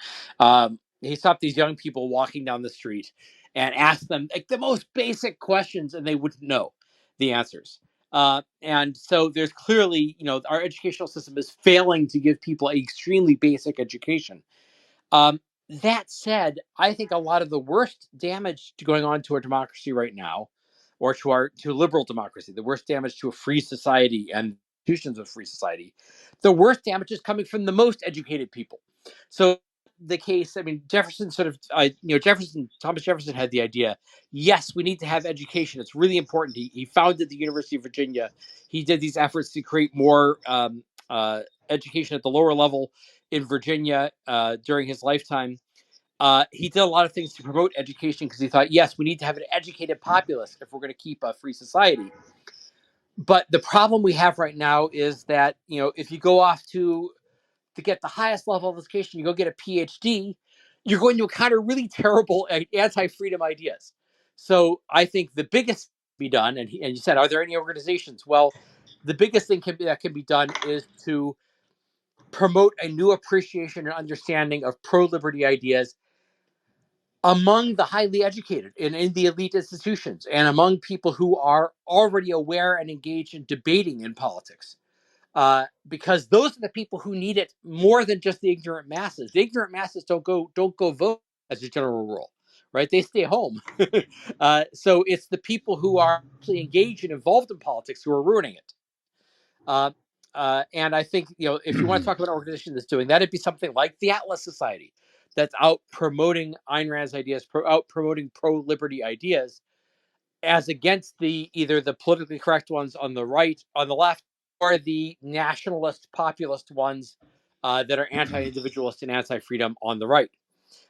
He stopped these young people walking down the street and asked them like the most basic questions, and they wouldn't know the answers. And so there's clearly, our educational system is failing to give people an extremely basic education. Um, that said, I think a lot of the worst damage going on to our democracy right now, or to liberal democracy, the worst damage to a free society and institutions of free society, the worst damage is coming from the most educated people. So the case, I mean, Jefferson Thomas Jefferson had the idea. Yes, we need to have education. It's really important. He founded the University of Virginia. He did these efforts to create more education at the lower level in Virginia during his lifetime. He did a lot of things to promote education because he thought, yes, we need to have an educated populace if we're going to keep a free society. But the problem we have right now is that, if you go off to get the highest level of education, you go get a PhD, you're going to encounter really terrible anti-freedom ideas. So I think the biggest be done, and you said, are there any organizations? Well, the biggest thing that can be done is to promote a new appreciation and understanding of pro-liberty ideas among the highly educated and in the elite institutions and among people who are already aware and engaged in debating in politics. Because those are the people who need it more than just the ignorant masses. The ignorant masses don't go vote as a general rule, right? They stay home. So it's the people who are actually engaged and involved in politics who are ruining it. And I think, if you want to talk about an organization that's doing that, it'd be something like the Atlas Society, that's out promoting Ayn Rand's ideas, out promoting pro-liberty ideas, as against either the politically correct ones on the right, on the left, or the nationalist, populist ones that are anti-individualist and anti-freedom on the right.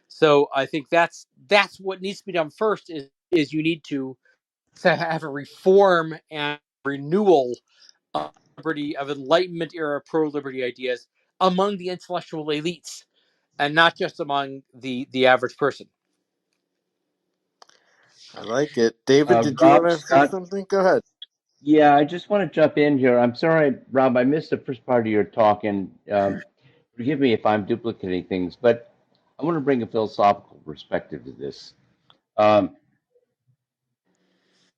So I think that's what needs to be done first. Is you need to have a reform and renewal of liberty, of Enlightenment era pro-liberty ideas among the intellectual elites, and not just among the average person. I like it. David, did you want Rob, to say Scott. something? Go ahead. Yeah, I just want to jump in here. I'm sorry, Rob, I missed the first part of your talk, and forgive me if I'm duplicating things, but I want to bring a philosophical perspective to this.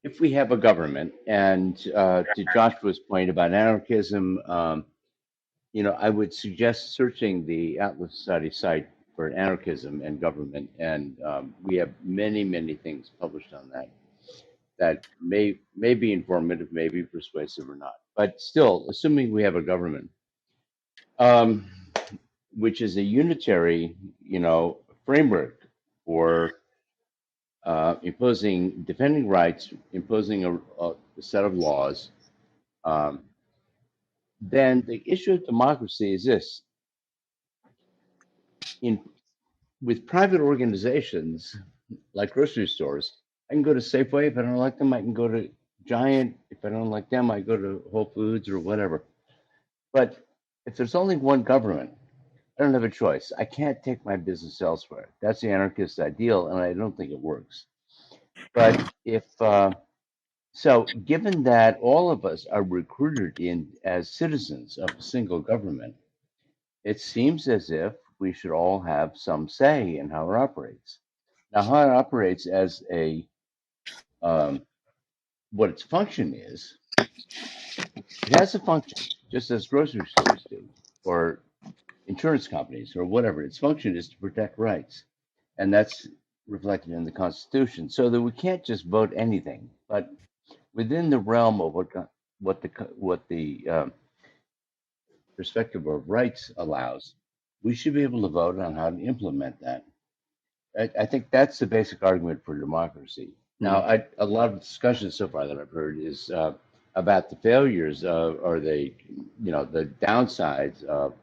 If we have a government, and to Joshua's point about anarchism, I would suggest searching the Atlas Society site for anarchism and government, and we have many, many things published on that may be informative, may be persuasive or not. But still, assuming we have a government, which is a unitary, framework for defending rights, imposing a set of laws, then the issue of democracy is this: with private organizations like grocery stores, I can go to Safeway if I don't like them. I can go to Giant if I don't like them. I go to Whole Foods or whatever. But if there's only one government, I don't have a choice. I can't take my business elsewhere. That's the anarchist ideal, and I don't think it works. But so, given that all of us are recruited in as citizens of a single government, it seems as if we should all have some say in how it operates. Now, how it operates as what its function is, it has a function, just as grocery stores do, or insurance companies, or whatever. Its function is to protect rights, and that's reflected in the Constitution. So that we can't just vote anything, but within the realm of what the perspective of rights allows, we should be able to vote on how to implement that. I think that's the basic argument for democracy. Now, a lot of discussion so far that I've heard is about the failures or the downsides of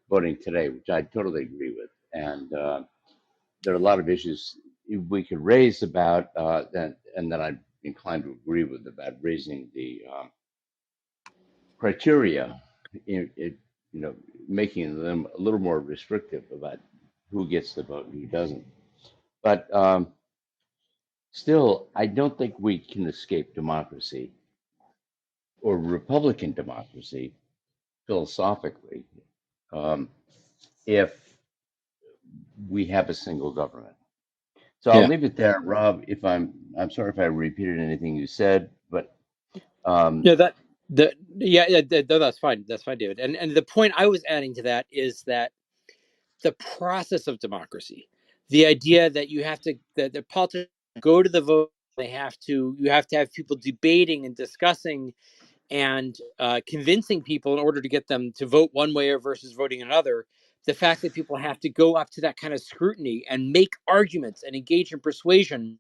voting today, which I totally agree with. And there are a lot of issues we could raise about that, and that I'm inclined to agree with, about raising the criteria, making them a little more restrictive about who gets the vote and who doesn't. But still, I don't think we can escape democracy or Republican democracy philosophically if we have a single government. So I'll leave it there, Rob. If I'm sorry if I repeated anything you said, but that's fine. That's fine, David. And the point I was adding to that is that the process of democracy, the idea that the politicians go to the vote, you have to have people debating and discussing and convincing people in order to get them to vote one way or versus voting another. The fact that people have to go up to that kind of scrutiny and make arguments and engage in persuasion,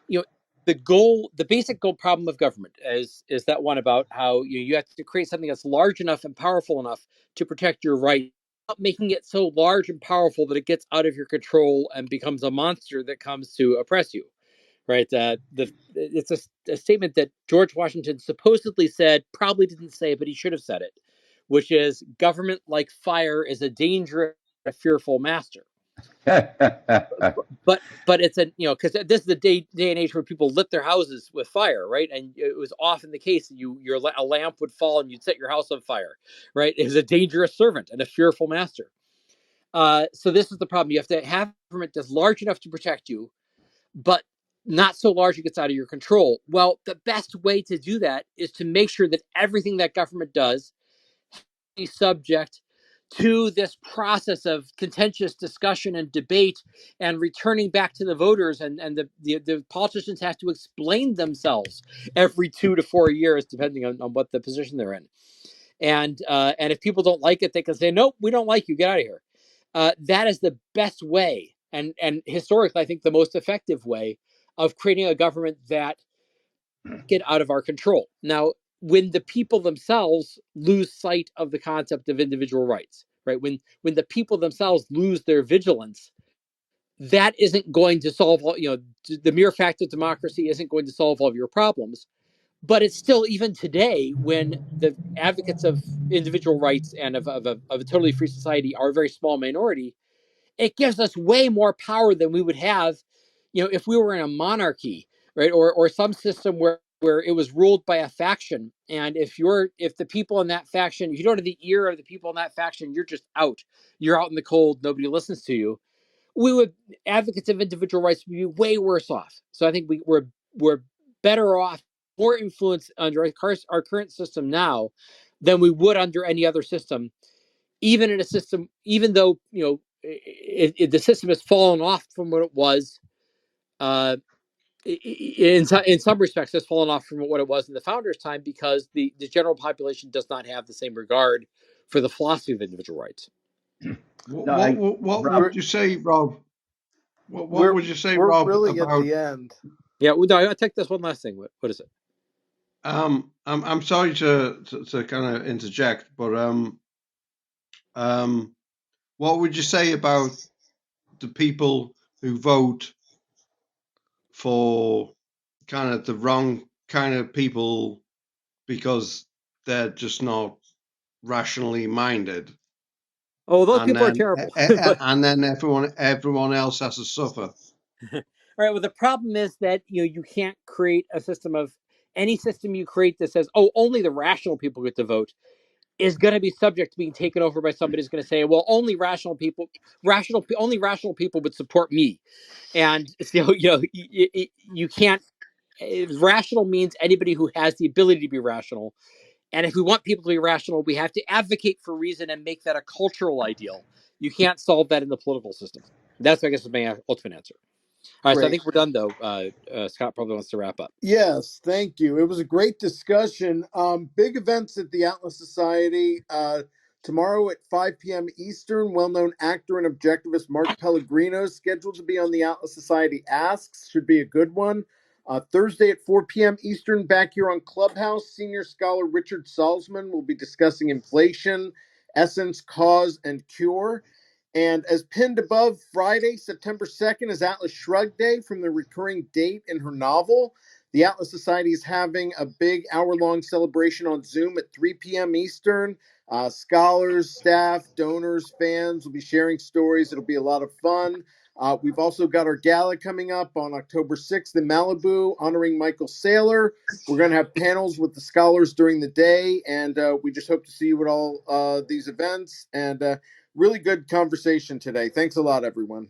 the basic goal problem of government is that one about how you have to create something that's large enough and powerful enough to protect your right, not making it so large and powerful that it gets out of your control and becomes a monster that comes to oppress you. Right? It's a statement that George Washington supposedly said, probably didn't say, but he should have said it, which is, government, like fire, is a dangerous, a fearful master. But it's because this is the day and age where people lit their houses with fire, right? And it was often the case that a lamp would fall and you'd set your house on fire, right? It was a dangerous servant and a fearful master. So this is the problem. You have to have a government that's large enough to protect you, but not so large it gets out of your control. Well, the best way to do that is to make sure that everything that government does is subject to this process of contentious discussion and debate and returning back to the voters, and the politicians have to explain themselves every 2 to 4 years, depending on what the position they're in. And if people don't like it, they can say, nope, we don't like you, get out of here. That is the best way, and historically, I think the most effective way of creating a government that get out of our control. Now, when the people themselves lose sight of the concept of individual rights, right? When the people themselves lose their vigilance, that isn't going to solve all, the mere fact of democracy isn't going to solve all of your problems. But it's still, even today, when the advocates of individual rights and of a totally free society are a very small minority, it gives us way more power than we would have, if we were in a monarchy, right? Or some system where it was ruled by a faction. And if the people in that faction, if you don't have the ear of the people in that faction, you're just out. You're out in the cold. Nobody listens to you. Advocates of individual rights would be way worse off. So I think we're better off, more influence under our current system now than we would under any other system, even in a system, even though the system has fallen off from what it was. In some respects, has fallen off from what it was in the founders' time, because the general population does not have the same regard for the philosophy of individual rights. What would you say, Rob? What would you say, we're Rob, really at about? the end. Yeah, well, no, I'll take this one last thing. What is it? I'm sorry to kind of interject, but what would you say about the people who vote for kind of the wrong kind of people because they're just not rationally minded, Oh, those and people are then terrible. and then everyone else has to suffer? Right. Well, the problem is that you can't create a system of any system you create that says, oh, only the rational people get to vote is going to be subject to being taken over by somebody who's going to say, well, only rational people would support me, and so you can't. Rational means anybody who has the ability to be rational, and if we want people to be rational, we have to advocate for reason and make that a cultural ideal. You can't solve that in the political system. That's, I guess, my ultimate answer. All right, so I Great. think we're done, though. Scott probably wants to wrap up. Yes, thank you. It was a great discussion. Big events at the Atlas Society. Tomorrow at 5 p.m. Eastern, well-known actor and objectivist Mark Pellegrino is scheduled to be on the Atlas Society Asks. Should be a good one. Thursday at 4 p.m. Eastern, back here on Clubhouse, senior scholar Richard Salzman will be discussing inflation, essence, cause, and cure. And as pinned above, Friday, September 2nd, is Atlas Shrugged Day from the recurring date in her novel. The Atlas Society is having a big hour-long celebration on Zoom at 3 p.m. Eastern. Scholars, staff, donors, fans will be sharing stories. It'll be a lot of fun. We've also got our gala coming up on October 6th in Malibu, honoring Michael Saylor. We're going to have panels with the scholars during the day, and we just hope to see you at all these events. And really good conversation today. Thanks a lot, everyone.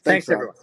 Thanks Rob. everyone.